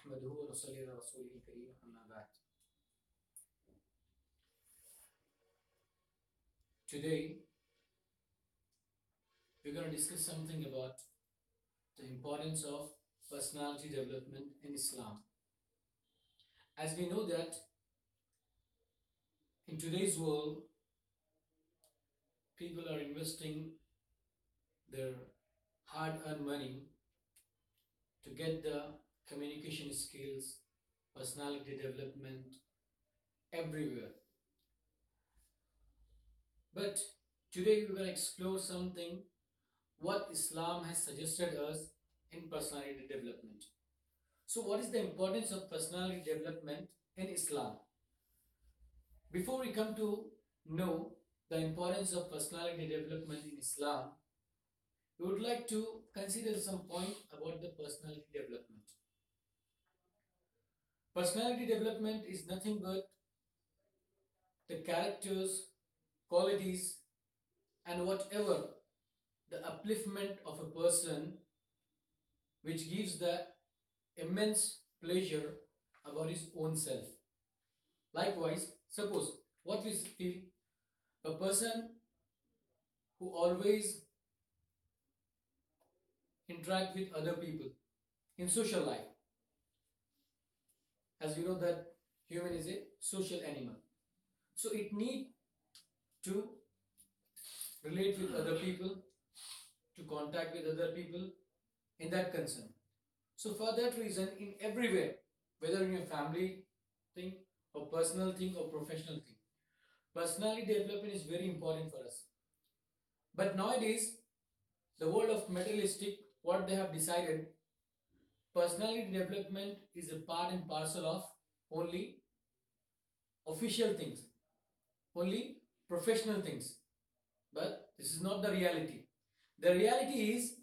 نحمده ونصلي على رسوله الكريم أما بعد. Today we're going to discuss something about the importance of personality development in Islam. As we know that in today's world people are investing their hard-earned money to get the communication skills, personality development everywhere. But today we're going to explore something what Islam has suggested us in personality development. So what is the importance of personality development in Islam? Before we come to know the importance of personality development in Islam, we would like to consider some point about the personality development. Personality development is nothing but the characters, qualities, and whatever the upliftment of a person which gives the immense pleasure about his own self. Likewise, suppose what we feel a person who always interact with other people in social life. As we know that human is a social animal. So it need to relate with other people, to contact with other people in that concern. So for that reason, in everywhere, whether in your family thing or personal thing or professional thing, personality development is very important for us. But nowadays, the world of materialistic, what they have decided, personality development is a part and parcel of only official things, only professional things. But this is not the reality. The reality is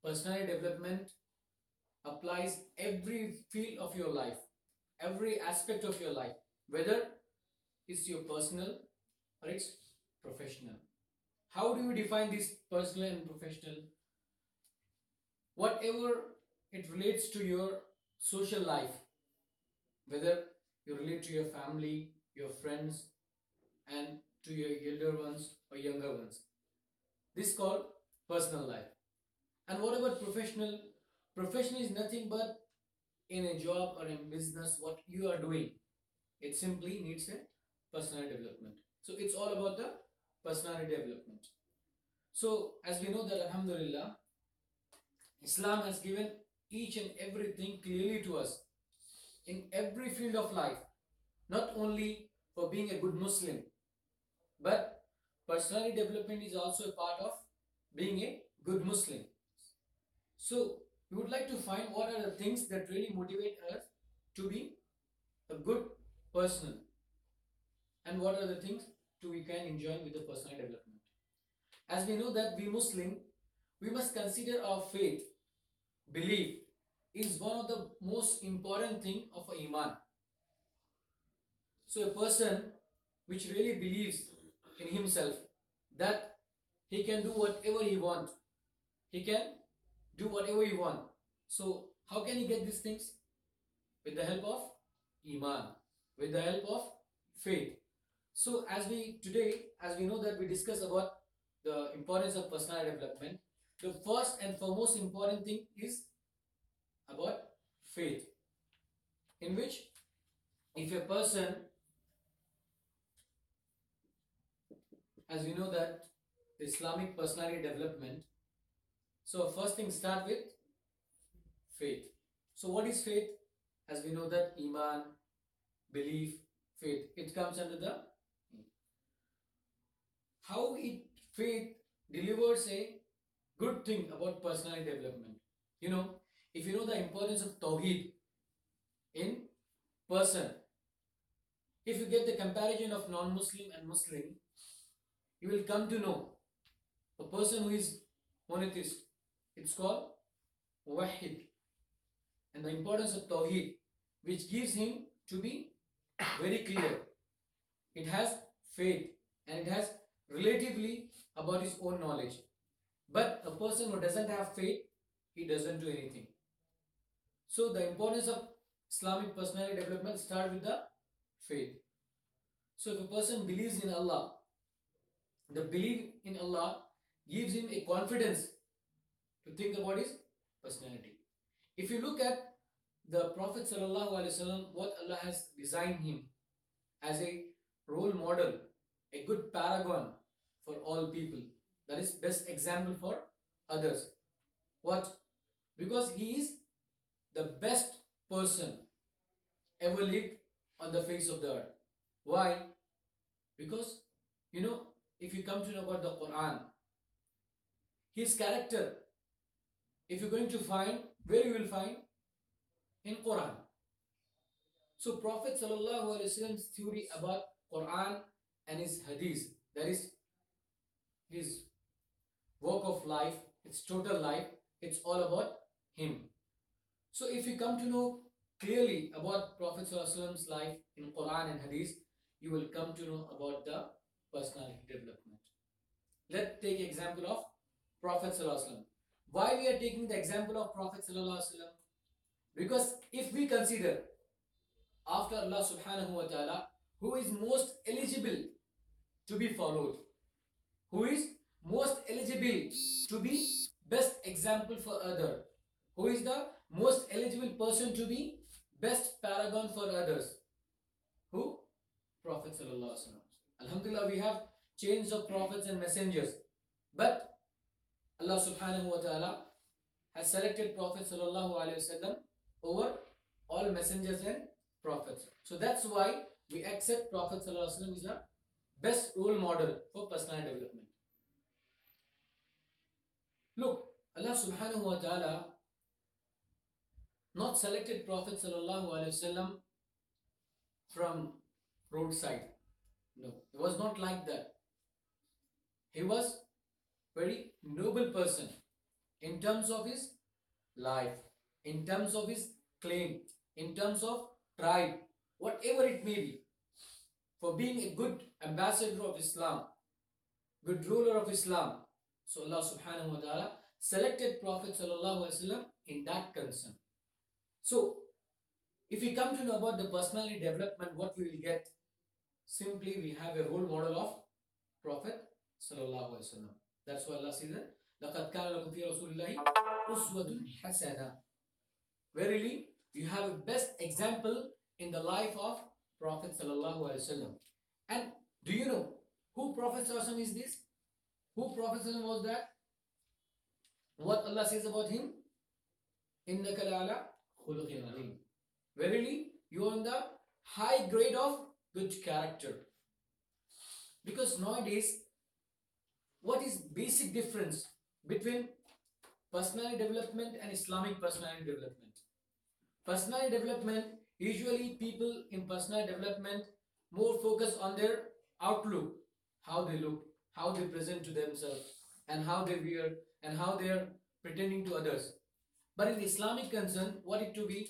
personality development applies every field of your life, every aspect of your life, whether it's your personal or it's professional. How do you define this personal and professional? Whatever it relates to your social life, whether you relate to your family, your friends, and to your elder ones or younger ones. This is called personal life. And what about professional? Professional is nothing but in a job or in business what you are doing. It simply needs a personality development. So it's all about the personality development. So as we know that Alhamdulillah, Islam has given each and everything clearly to us in every field of life, not only for being a good Muslim, but personality development is also a part of being a good Muslim. So we would like to find what are the things that really motivate us to be a good person and what are the things we can enjoy with the personal development. As we know that we Muslim, we must consider our faith, belief is one of the most important thing of a iman. So a person which really believes in himself that he can do whatever he wants, he can do whatever he wants. So how can he get these things? With the help of iman, with the help of faith. So as we know that we discuss about the importance of personal development, the first and foremost important thing is about faith, in which if a person, as we know that the Islamic personality development, so first thing start with faith. So what is faith? As we know that iman, belief, faith, it comes under the how faith delivers a good thing about personality development. You know, if you know the importance of Tawheed in person, if you get the comparison of non-Muslim and Muslim, you will come to know a person who is monotheist, it's called Muwahhid. And the importance of Tawheed, which gives him to be very clear. It has faith and it has relatively about his own knowledge. But a person who doesn't have faith, he doesn't do anything. So the importance of Islamic personality development start with the faith. So if a person believes in Allah, the belief in Allah gives him a confidence to think about his personality. If you look at the Prophet ﷺ, what Allah has designed him as a role model, a good paragon for all people. That is best example for others. What? Because he is the best person ever lived on the face of the earth. Why? Because, if you come to know about the Quran, his character, if you're going to find, where you will find? In Quran. So Prophet ﷺ's theory about Quran and his hadith, that is his work of life, its total life, it's all about him. So if you come to know clearly about Prophet ﷺ's life in Quran and hadith, you will come to know about the personality development. Let's take example of Prophet ﷺ. Why we are taking the example of Prophet ﷺ? Because if we consider after Allah subhanahu wa ta'ala, who is most eligible to be followed, who is most eligible to be best example for other, who is the most eligible person to be best paragon for others, who? Prophet sallallahu alaihi wasallam. Alhamdulillah, we have chains of prophets and messengers, but Allah subhanahu wa ta'ala has selected Prophet sallallahu alaihi wasallam over all messengers and prophets. So that's why we accept Prophet sallallahu alaihi wasallam is the best role model for personal development. Look, Allah subhanahu wa ta'ala not selected Prophet sallallahu alaihi wasallam from roadside. No, it was not like that. He was very noble person in terms of his life, in terms of his claim, in terms of tribe, whatever it may be. For being a good ambassador of Islam, good ruler of Islam, so Allah subhanahu wa ta'ala selected Prophet sallallahu alaihi wasallam in that concern. So, if we come to know about the personality development, what we will get? Simply, we have a role model of Prophet sallallahu alaihi wasallam. That's why Allah says that, لَقَدْ كَانَ لَكُمْ فِي رَسُولِ اللَّهِ أُسْوَةٌ حَسَنَةٌ. Verily, you have a best example in the life of Prophet sallallahu alaihi wasallam. And do you know who Prophet sallallahu alaihi wasallam is this? Who Prophet sallallahu alaihi wasallam was that? What Allah says about him? إِنَّكَ لَعَلَى خُلُقٍ عَظِيمٍ. Verily, you are in the high grade of good character. Because nowadays, what is basic difference between personality development and Islamic personality development? Personality development, usually people in personality development more focus on their outlook, how they look, how they present to themselves, and how they wear, and how they are pretending to others. But in Islamic concern, what it to be?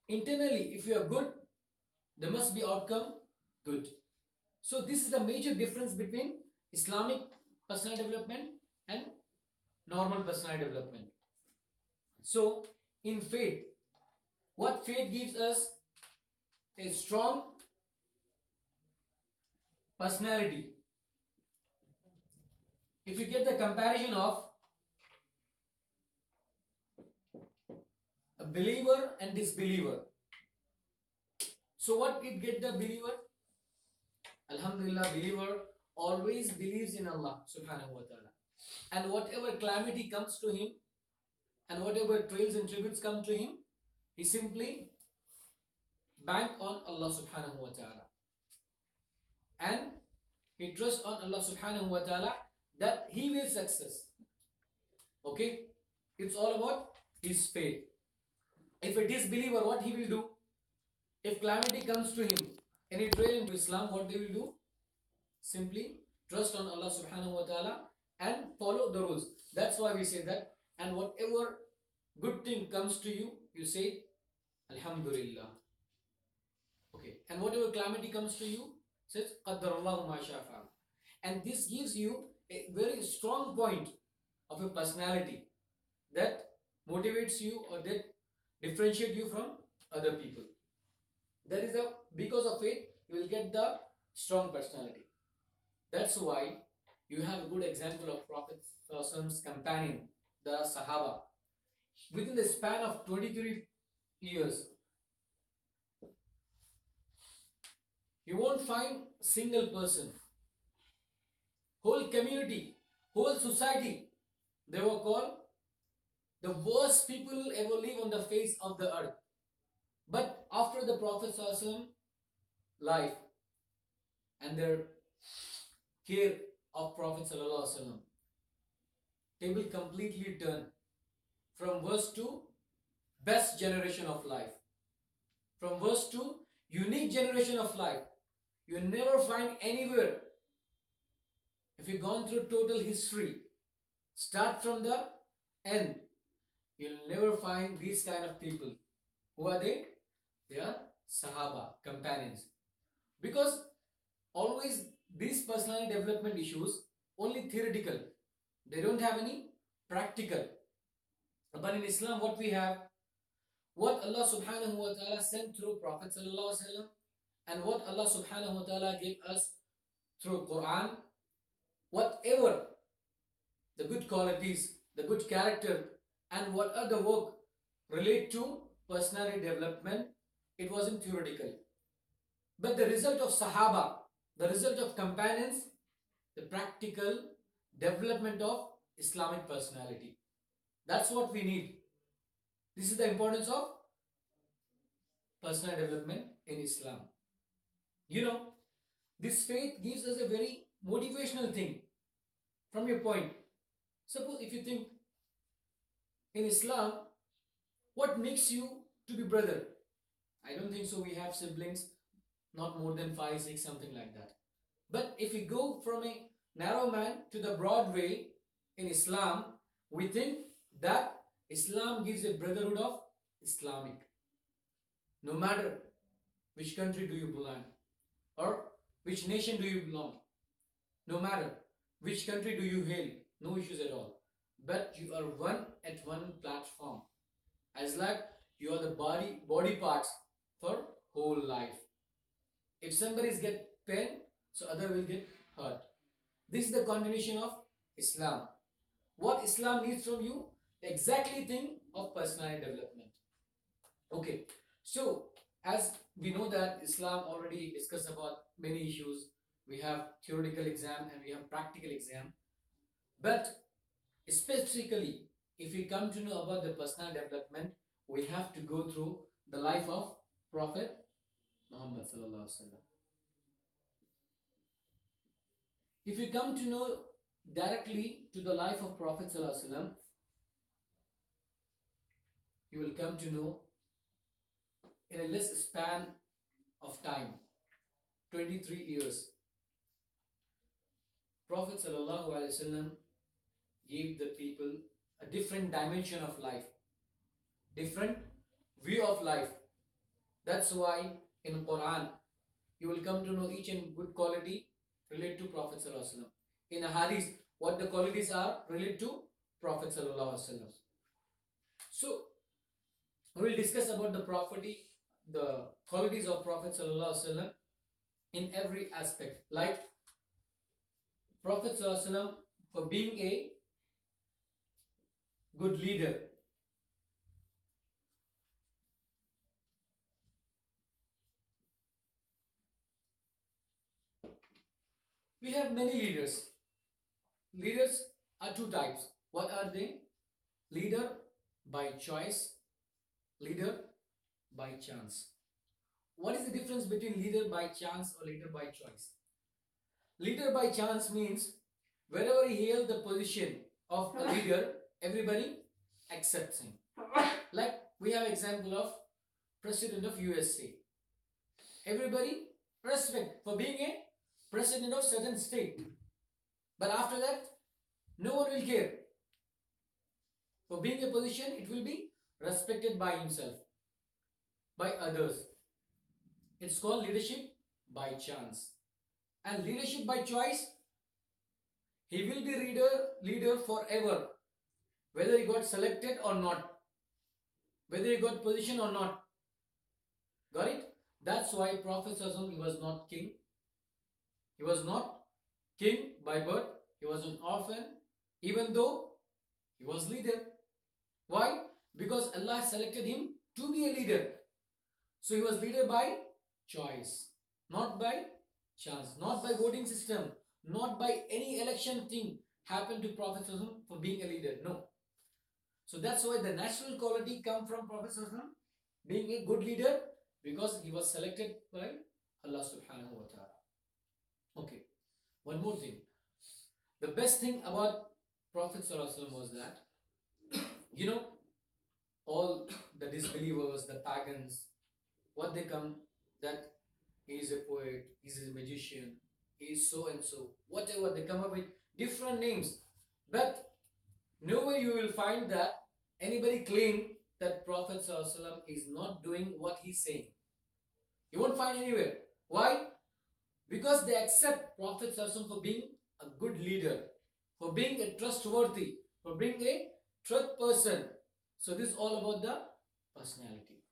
Internally, if you are good, there must be outcome good. So this is the major difference between Islamic personal development and normal personal development. So in faith, what faith gives us? A strong personality. If you get the comparison of a believer and disbeliever, so what did get the believer? Alhamdulillah, believer always believes in Allah subhanahu wa ta'ala. And whatever calamity comes to him, and whatever trials and tributes come to him, he simply bank on Allah subhanahu wa ta'ala. And he trusts on Allah subhanahu wa ta'ala that he will success. Okay? It's all about his faith. If a disbeliever, what he will do? If calamity comes to him, any trial in Islam, what they will do? Simply trust on Allah subhanahu wa ta'ala and follow the rules. That's why we say that. And whatever good thing comes to you, you say Alhamdulillah. Okay. And whatever calamity comes to you, says Qaddarallahu ma sha'a. And this gives you a very strong point of your personality that motivates you, or that differentiate you from other people. That is the because of it you will get the strong personality. That's why you have a good example of Prophet's companion, the Sahaba. Within the span of 23 years, you won't find single person, whole community, whole society. They were called the worst people ever live on the face of the earth. But after the Prophet's life and their care of Prophet ﷺ, they will completely turn from worst to best generation of life, from worst to unique generation of life. You never find anywhere. If you've gone through total history, start from the end, you'll never find these kind of people. Who are they? They are Sahaba, companions. Because always these personality development issues only theoretical. They don't have any practical. But in Islam, what we have, what Allah subhanahu wa ta'ala sent through Prophet sallallahu alaihi wasallam, and what Allah subhanahu wa ta'ala gave us through Quran, whatever the good qualities, the good character, and what other work relate to personality development, it wasn't theoretical. But the result of Sahaba, the result of companions, the practical development of Islamic personality. That's what we need. This is the importance of personal development in Islam. You know, this faith gives us a very motivational thing. From your point, suppose if you think in Islam, what makes you to be brother? I don't think so. We have siblings, not more than 5, 6, something like that. But if we go from a narrow man to the broad way in Islam, we think that Islam gives a brotherhood of Islamic. No matter which country do you belong or which nation do you belong, no matter which country do you hail, no issues at all. But you are one at one platform. As like you are the body parts for whole life. If somebody get pain, so other will get hurt. This is the continuation of Islam. What Islam needs from you, exactly thing of personality development. Okay, so as we know that Islam already discussed about many issues. We have theoretical exam and we have practical exam. But specifically, if we come to know about the personal development, we have to go through the life of Prophet Muhammad sallallahu alaihi wasallam. If we come to know directly to the life of Prophet sallallahu alaihi wasallam, you will come to know in a less span of time, 23 years, Prophet sallallahu alaihi wasallam gave the people a different dimension of life, different view of life. That's why in Quran you will come to know each and good quality relate to Prophet sallallahu alaihi wasallam. In a hadith, what the qualities are relate to Prophet sallallahu alaihi wasallam. So we will discuss about the qualities of Prophet sallallahu alaihi wasallam in every aspect. Like Prophet sallallahu alaihi wasallam, for being a good leader, we have many leaders. Leaders are two types. What are they? Leader by choice, leader by chance. What is the difference between leader by chance or leader by choice? Leader by chance means wherever he held the position of a leader, everybody accepts him. Like we have example of President of USA. Everybody respect for being a president of certain state. But after that, no one will care. For being a position, it will be respected by himself, by others. It's called leadership by chance. And leadership by choice, he will be leader forever, whether he got selected or not. whether he got position or not. Got it? That's why Prophet Sallallahu he was not king. He was not king by birth. He was an orphan, even though he was leader. Why? Because Allah selected him to be a leader. So he was leader by choice, not by chance, not by voting system, not by any election thing happened to Prophet for being a leader. No. So that's why the natural quality come from Prophet being a good leader, because he was selected by Allah subhanahu wa ta'ala. Okay. One more thing. The best thing about Prophet was that, you know, all the disbelievers, the pagans, what they come, that he is a poet, he is a magician, he is so and so, whatever, they come up with different names. But nowhere you will find that anybody claim that Prophet ﷺ is not doing what he's saying. You won't find anywhere. Why? Because they accept Prophet ﷺ for being a good leader, for being a trustworthy, for being a truth person. So this is all about the personality.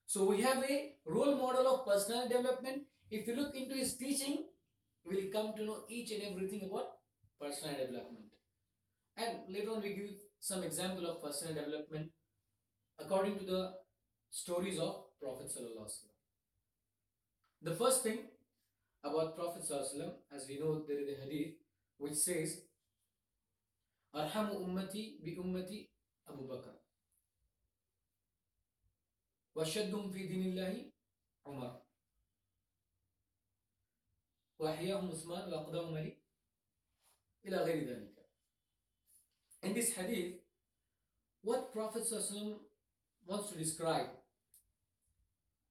So we have a role model of personality development. If you look into his teaching, you will come to know each and everything about personality development. And later on we give some example of personal development according to the stories of Prophet Sallallahu Alaihi Wasallam. The first thing about Prophet Sallallahu Alaihi Wasallam, as we know, there is a hadith which says, Arhamu ummati bi ummati Abu Bakr wa shaddum fi dinillahi Umar wa ahyahum Uthman wa aqdahum Ali ila ghayri dhalika. In this hadith, what Prophet ﷺ wants to describe,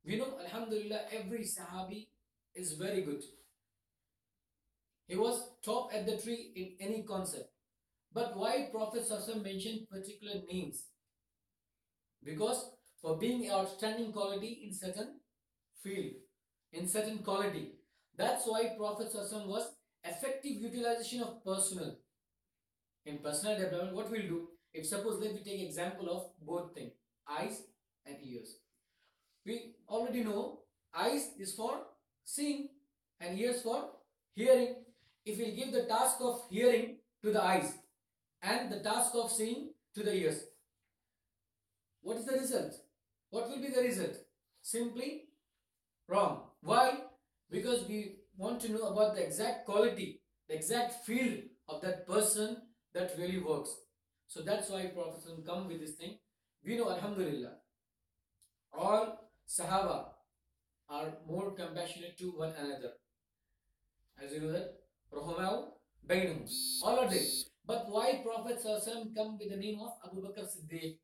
we know, Alhamdulillah, every Sahabi is very good. He was top at the tree in any concept. But why Prophet ﷺ mentioned particular names? Because for being outstanding quality in certain field, in certain quality. That's why Prophet ﷺ was effective utilization of personal. In personal development, what we'll do, if suppose let me take example of both things, eyes and ears. We already know eyes is for seeing and ears for hearing. If we give the task of hearing to the eyes and the task of seeing to the ears, what is the result? What will be the result? Simply wrong. Why? Because we want to know about the exact quality, the exact field of that person that really works. So that's why Prophet come with this thing. We know, Alhamdulillah, all Sahaba are more compassionate to one another. As you know that, Rahumau Bainahum. All are there. But why Prophet come with the name of Abu Bakr Siddiq?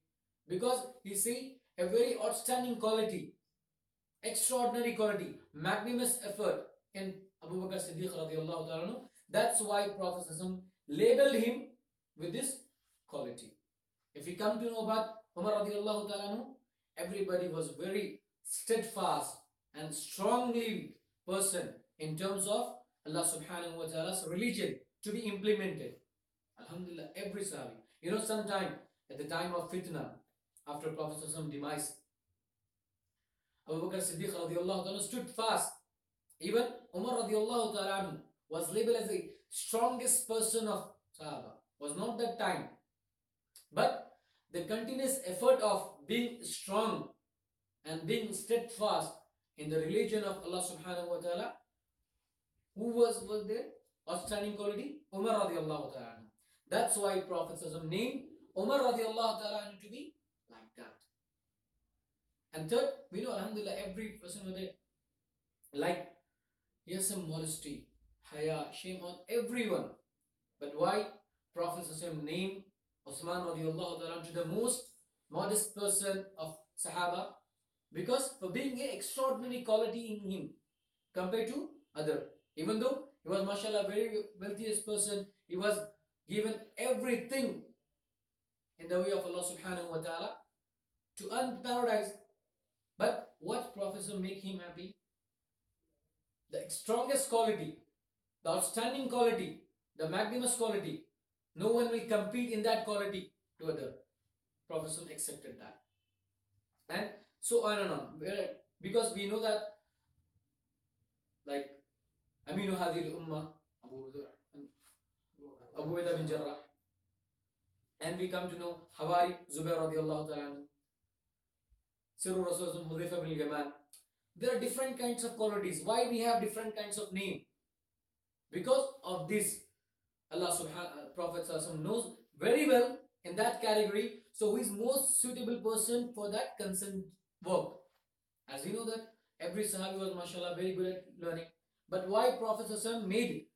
Because he see a very outstanding quality, extraordinary quality, magnanimous effort in Abu Bakr Siddiq radiallahu ta'ala. That's why Prophet labeled him with this quality. If we come to know about Umar radiallahu ta'ala, everybody was very steadfast and strongly person in terms of Allah subhanahu wa ta'ala's religion to be implemented. Alhamdulillah, every Sahabi. You know, sometime at the time of fitna, after Prophet's demise, Abu Bakr Siddiq radiallahu ta'ala stood fast. Even Umar radiallahu ta'ala was labeled as the strongest person of Sahaba. Was not that time. But the continuous effort of being strong and being steadfast in the religion of Allah subhanahu wa ta'ala, who was there? Outstanding quality? Umar radiallahu ta'ala. That's why Prophet named Umar radiallahu ta'ala to be like that. And third, we know, Alhamdulillah, every person with it, like, he has some modesty, haya, shame on everyone. But why Prophet named Uthman radiallahu ta'ala to the most modest person of Sahaba? Because for being an extraordinary quality in him compared to other. Even though he was, mashallah, very wealthiest person, he was given everything in the way of Allah subhanahu wa ta'ala to earn paradise. But what Prophet make him happy? The strongest quality, the outstanding quality, the magnanimous quality. No one will compete in that quality to other. Prophet accepted that. and so on and on. Because we know that, like, Aminu Hadil Ummah, Abu Ubaidah bin Jarrah, and we come to know Hawari Zubair radiallahu ta'ala, Sirru Rasul Hudhayfa bin Yaman. There are different kinds of qualities. Why we have different kinds of name? Because of this, Allah subhanahu Prophet Sallallahu knows very well in that category. So who is most suitable person for that concerned work? As we know that every Sahabi was mashallah very good at learning. But why Prophet Sallallahu made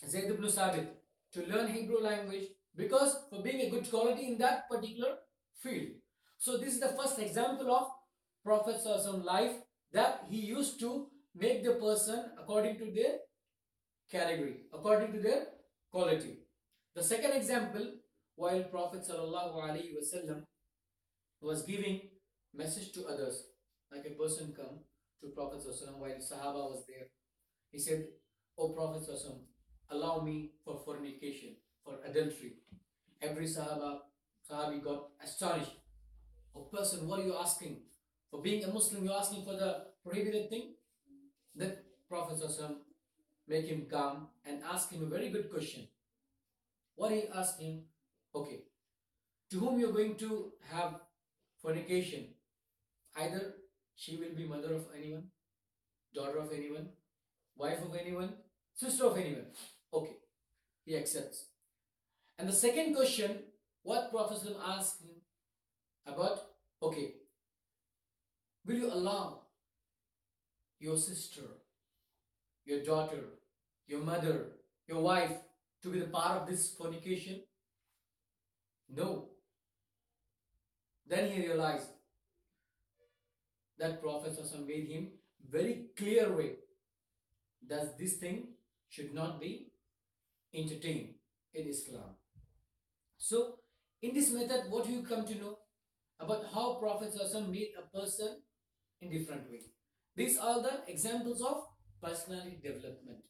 Zayd ibn Sabit to learn Hebrew language? Because for being a good quality in that particular field. So this is the first example of Prophet Sallallahu life, that he used to make the person according to their category, according to their quality. The second example, while Prophet ﷺ was giving message to others, like a person come to Prophet ﷺ while Sahaba was there, he said, "O Prophet ﷺ, allow me for fornication, for adultery." Every Sahabi got astonished. "O person, what are you asking? For being a Muslim, you're asking for the prohibited thing?" Then Prophet ﷺ make him calm and ask him a very good question. What he asked him? Okay, to whom you're going to have fornication? Either she will be mother of anyone, daughter of anyone, wife of anyone, sister of anyone. Okay, he accepts. And the second question, what Prophet asked him about, okay, will you allow your sister, your daughter, your mother, your wife to be the part of this fornication? No. Then he realized that Prophet made him very clear way that this thing should not be entertained in Islam. So, in this method, what do you come to know about how Prophet made a person in different way? These are the examples of personality development.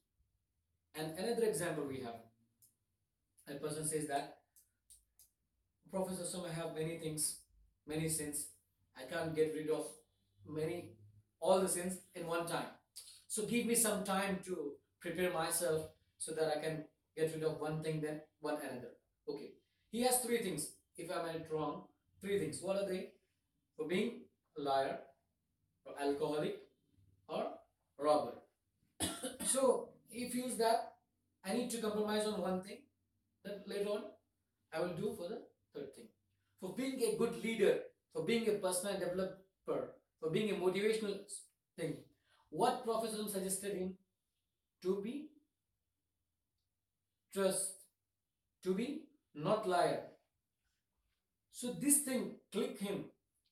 And another example we have, a person says that Prophet I have many things, many sins. I can't get rid of all the sins in one time. So give me some time to prepare myself so that I can get rid of one thing, then one another. Okay. He has three things. If I'm not wrong, three things. What are they? For being a liar, or alcoholic, or robber. So he feels that I need to compromise on one thing, then later on I will do for the third thing. For being a good leader, for being a personal developer, for being a motivational thing, what Prophet suggested him? To be trust, to be not liar. So this thing click him.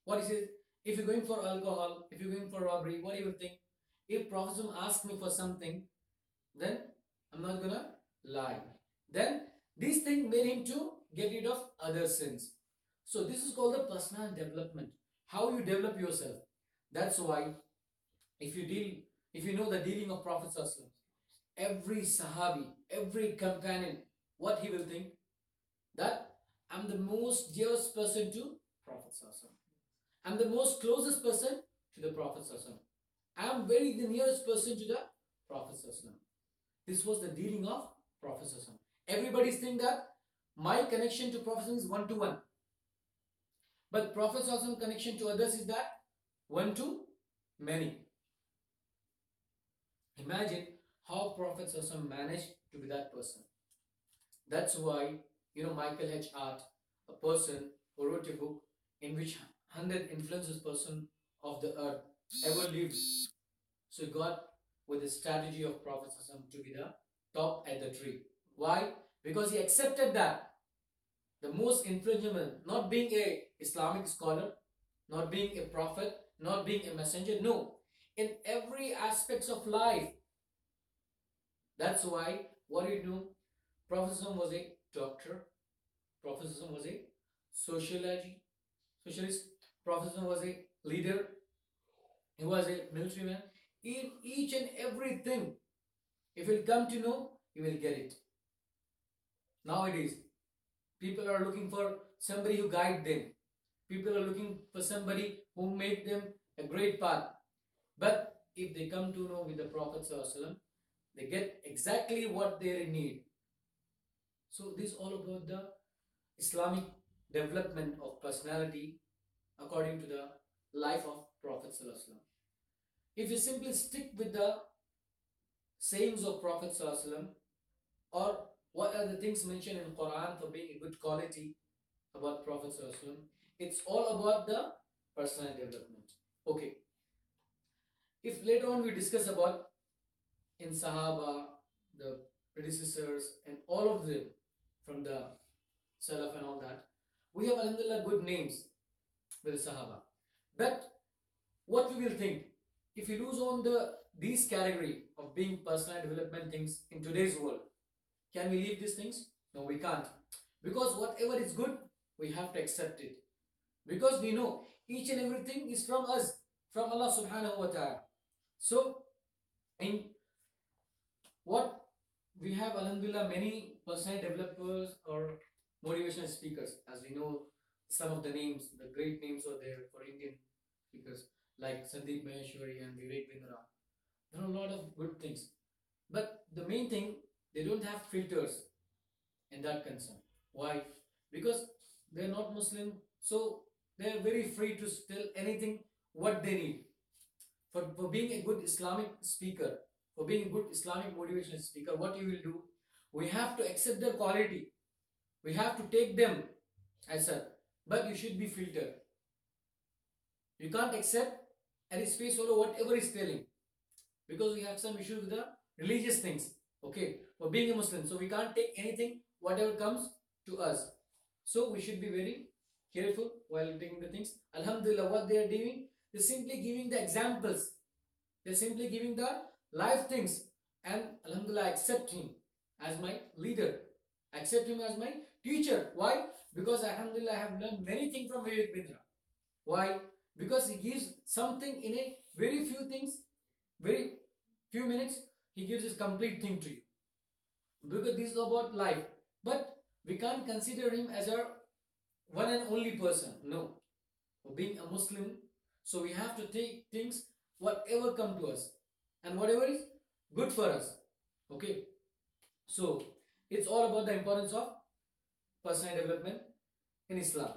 What he says, if you're going for alcohol, if you're going for robbery, what do you think? If Prophet asks me for something, then I'm not gonna lie. Then this thing made him to get rid of other sins. So this is called the personal development. How you develop yourself. That's why if you know the dealing of Prophet Sallallahu, every Sahabi, every companion, what he will think? That I'm the most dearest person to Prophet Sallallahu. I'm the most closest person to the Prophet Sallallahu. I'm very the nearest person to the Prophet Sallallahu. This was the dealing of Prophet Sallallahu. Everybody's think that my connection to Prophet is one to one. But Prophet Sallallahu connection to others is that one to many. Imagine how Prophet Sallallahu managed to be that person. That's why, Michael H. Hart, a person who wrote a book in which 100 influences person of the earth ever lived. So he got with the strategy of Prophet Sallallahu to be the top at the tree. Why? Because he accepted that the most influential man, not being a Islamic scholar, not being a prophet, not being a messenger, no. In every aspects of life. That's why, what do you know? Prophet was a doctor. Prophet was a socialist. Prophet was a leader. He was a military man. In each and everything, if you come to know, you will get it. Nowadays, people are looking for somebody who guide them. People are looking for somebody who make them a great path. But if they come to know with the Prophet ﷺ, they get exactly what they need. So this is all about the Islamic development of personality according to the life of Prophet ﷺ. If you simply stick with the sayings of Prophet ﷺ, or what are the things mentioned in Quran for being a good quality about Prophet ﷺ, it's all about the personal development. Okay. If later on we discuss about in Sahaba, the predecessors and all of them from the Salaf and all that, we have alhamdulillah good names with the Sahaba. But what we will think, if we lose on these category of being personal development things in today's world, can we leave these things? No, we can't. Because whatever is good, we have to accept it. Because we know each and everything is from us, from Allah subhanahu wa ta'ala. So, in what we have, alhamdulillah, many personal developers or motivational speakers. As we know, some of the names, the great names are there for Indian speakers like Sandeep Maheshwari and Vivek Bindra. There are a lot of good things. But the main thing, they don't have filters in that concern. Why? Because they're not Muslim, so they're very free to tell anything what they need. For being a good Islamic speaker, for being a good Islamic motivational speaker, what you will do, we have to accept their quality. We have to take them as such, but you should be filtered. You can't accept at his face or whatever he's telling, because we have some issues with the religious things. Okay, for being a Muslim, so we can't take anything whatever comes to us. So we should be very careful while taking the things. Alhamdulillah, what they are doing, they're simply giving the examples. They're simply giving the life things, and alhamdulillah, accept him as my leader, accept him as my teacher. Why? Because alhamdulillah, I have learned many things from Vivek Bindra. Why? Because he gives something in a very few things, very few minutes, he gives his complete thing to you. Because this is about life. But we can't consider him as our one and only person. No. For being a Muslim, so we have to take things whatever come to us and whatever is good for us. Okay. So it's all about the importance of personal development in Islam.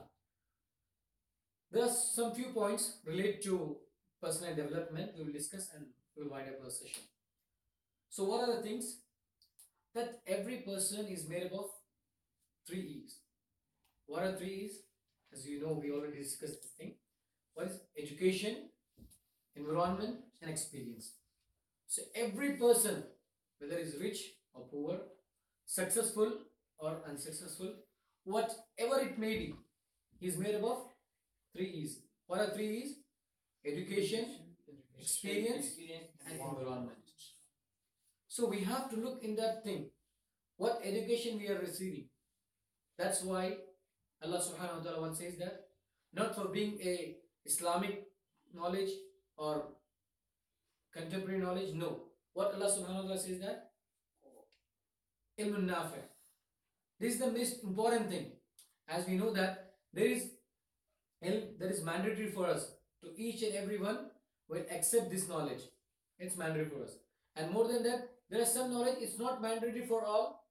There are some few points related to personal development we will discuss, and we will wind up our session. So what are the things? That every person is made up of 3 E's. What are 3 E's? As you know, we already discussed this thing. What is education, environment, and experience? So every person, whether is rich or poor, successful or unsuccessful, whatever it may be, is made up of 3 E's. What are 3 E's? Education, experience, and environment. So we have to look in that thing, what education we are receiving. That's why Allah subhanahu wa ta'ala once says that, not for being a Islamic knowledge or contemporary knowledge, no. What Allah subhanahu wa ta'ala says that, ilmun nafi'. This is the most important thing. As we know that there is ilm that is mandatory for us, to each and everyone will accept this knowledge. It's mandatory for us. And more than that, there is some knowledge, it's not mandatory for all,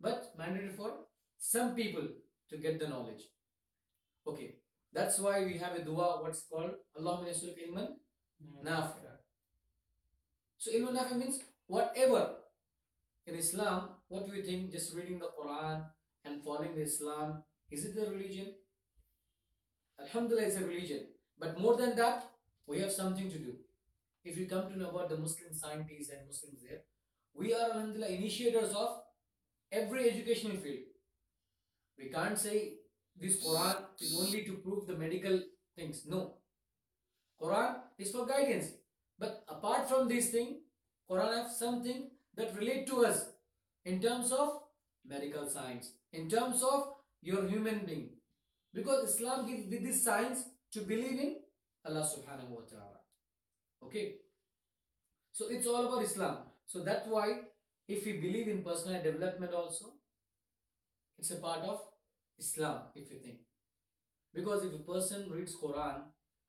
but mandatory for some people to get the knowledge. Okay, that's why we have a dua, what's called Allahumma yassir ilman nafi'. So ilman nafi' means whatever. In Islam, what do you think? Just reading the Quran and following the Islam, is it a religion? Alhamdulillah, it's a religion. But more than that, we have something to do. If you come to know about the Muslim scientists and Muslims there, we are, alhamdulillah, initiators of every educational field. We can't say this Quran is only to prove the medical things. No. Quran is for guidance. But apart from this thing, Quran has something that relate to us in terms of medical science, in terms of your human being. Because Islam gives this science to believe in Allah subhanahu wa ta'ala. Okay. So it's all about Islam. So that's why if we believe in personal development also, it's a part of Islam, if you think. Because if a person reads Quran,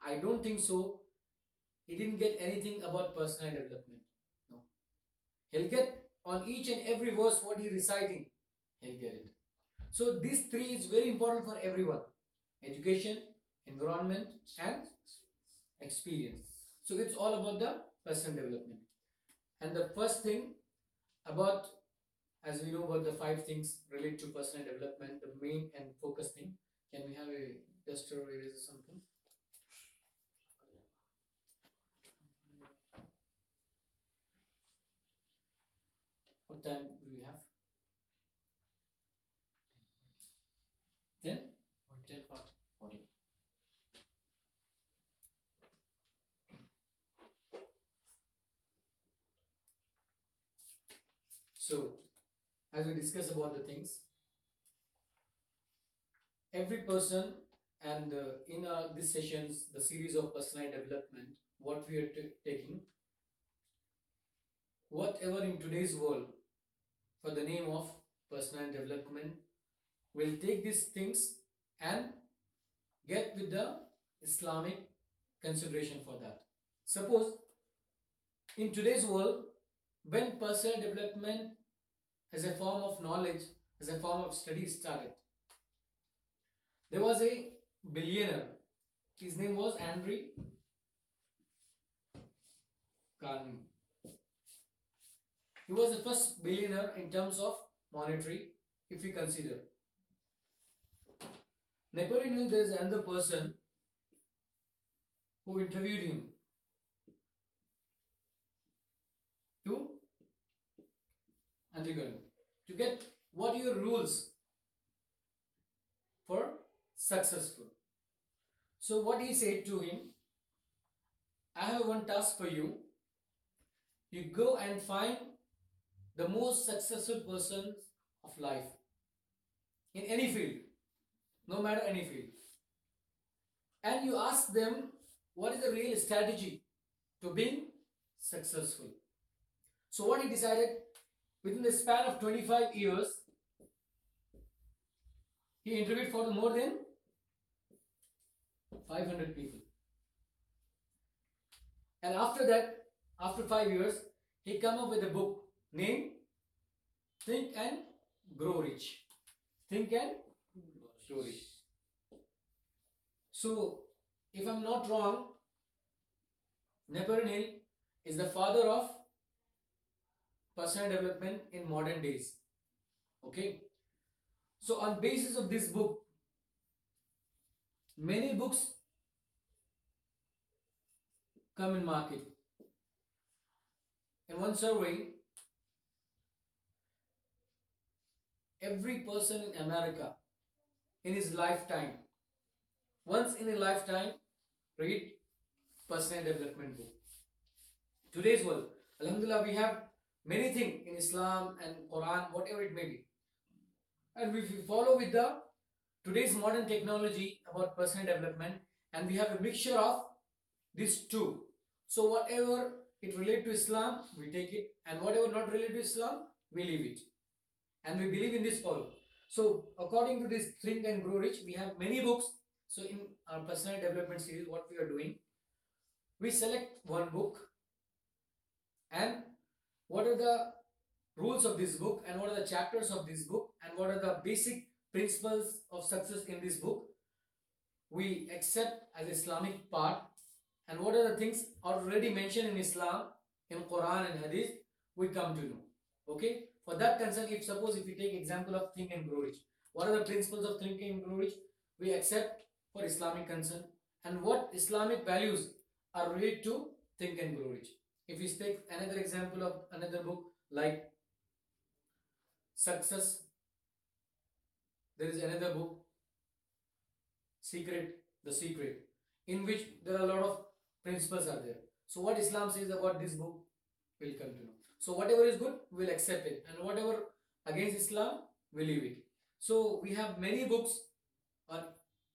I don't think so he didn't get anything about personal development. No. He'll get on each and every verse what he's reciting, he'll get it. So these three is very important for everyone. Education, environment, and experience. So it's all about the personal development. And the first thing about, as we know about the five things relate to personal development, the main and focus thing. Can we have a duster or eraser something? What time do we have? 10? 10 40. So, as we discuss about the things, every person and in these sessions, the series of personal development, what we are taking, whatever in today's world, for the name of personal development, we'll take these things and get with the Islamic consideration for that. Suppose in today's world, when personal development as a form of knowledge, as a form of study started, there was a billionaire. His name was Andrew Carnegie. He was the first billionaire in terms of monetary, if we consider. Napoleon Hill, there is another person who interviewed him to to get what are your rules for successful. So what he said to him, I have one task for you. You go and find the most successful persons of life in any field, no matter any field, and you ask them what is the real strategy to being successful. So what he decided, within the span of 25 years, he interviewed for more than 500 people. And after that, after 5 years, he came up with a book named Think and Grow Rich. Think and Grow Rich. So, if I'm not wrong, Napoleon Hill is the father of personal development in modern days. Okay. So, on basis of this book, many books come in market. In one survey, every person in America in his lifetime, once in a lifetime, read personal development book. Today's world, Alhamdulillah, we have many things in Islam and Quran, whatever it may be. And if we follow with the today's modern technology about personal development, and we have a mixture of these two. So whatever it relates to Islam, we take it, and whatever not related to Islam, we leave it. And we believe in this follow. So according to this Think and Grow Rich, we have many books. So in our personal development series, what we are doing, we select one book, and what are the rules of this book, and what are the chapters of this book, and what are the basic principles of success in this book, we accept as Islamic part, and what are the things already mentioned in Islam, in Quran and Hadith, we come to know. Okay, for that concern, if we take example of Think and Grow Rich, what are the principles of Think and Grow Rich, we accept for Islamic concern, and what Islamic values are related to Think and Grow Rich. If we take another example of another book like Success, there is another book, The Secret, in which there are a lot of principles are there. So what Islam says about this book, we'll come to know. So whatever is good, we'll accept it, and whatever against Islam, we leave it. So we have many books. On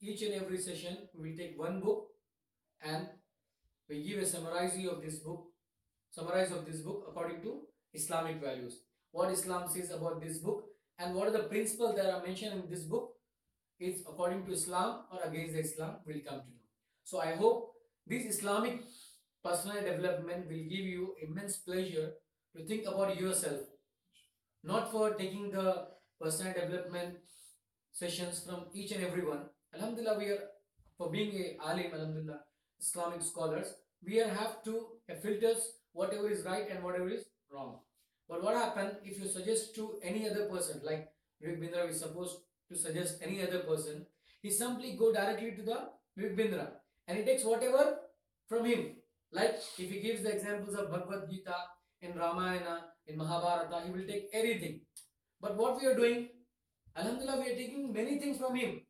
each and every session, we take one book and we give a summary of this book according to Islamic values. What Islam says about this book, and what are the principles that are mentioned in this book, is according to Islam or against the Islam, we'll come to know. So I hope this Islamic personal development will give you immense pleasure to think about yourself, not for taking the personal development sessions from each and everyone. Alhamdulillah, we are, for being a alim, alhamdulillah, Islamic scholars, we have to filters whatever is right and whatever is wrong. But what happens if you suggest to any other person, like Vivek Bindra is supposed to suggest any other person, he simply go directly to the Vivek Bindra and he takes whatever from him. Like if he gives the examples of Bhagavad Gita, in Ramayana, in Mahabharata, he will take everything. But what we are doing, alhamdulillah, we are taking many things from him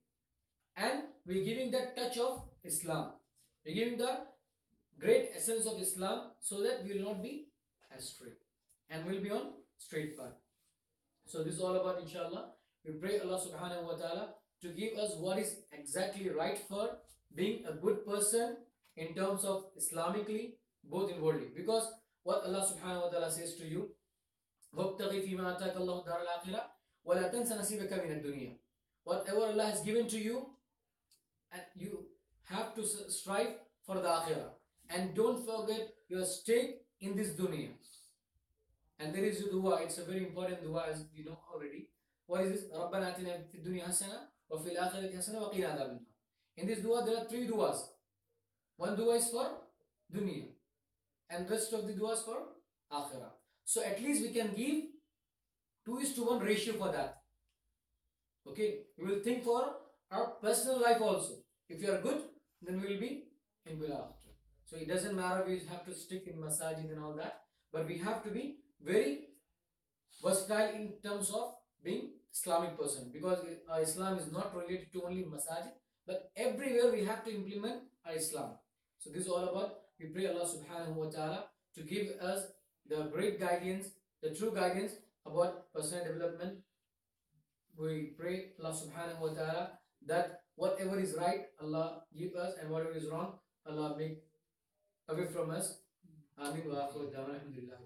and we are giving that touch of Islam. We are giving the great essence of Islam so that we will not be astray and we will be on straight path. So this is all about, inshallah. We pray Allah subhanahu wa ta'ala to give us what is exactly right for being a good person in terms of Islamically, both inwardly. Because what Allah subhanahu wa ta'ala says to you, وَابْتَغِ فِي مَا أَتَاكَ اللَّهُ دَارَ الْآخِرَةِ وَلَا تَنْسَ نَصِيبَكَ مِنَ الدُّنْيَا. Whatever Allah has given to you, and you have to strive for the akhirah. And don't forget your stake in this dunya. And there is a dua, it's a very important dua as you know already. What is this? رَبَّنَا آتِنَا فِي الدُّنْيَا حَسَنَةً وَفِي الْآخِرَةِ حَسَنَةً وَقِنَا عَذَابَ النَّارِ. In this dua there are 3 duas. One dua is for dunya and rest of the duas for akhirah. So at least we can give 2:1 ratio for that. Okay, we will think for our personal life also. If you are good, then we will be in good after. So it doesn't matter we have to stick in masajid and all that, but we have to be very versatile in terms of being Islamic person, because Islam is not related to only masajid, but everywhere we have to implement our Islam. So this is all about, we pray Allah subhanahu wa ta'ala to give us the great guidance, the true guidance about personal development. We pray Allah subhanahu wa ta'ala that whatever is right, Allah give us, and whatever is wrong, Allah make away from us. Ameen wa akhiru da'wana alhamdulillah.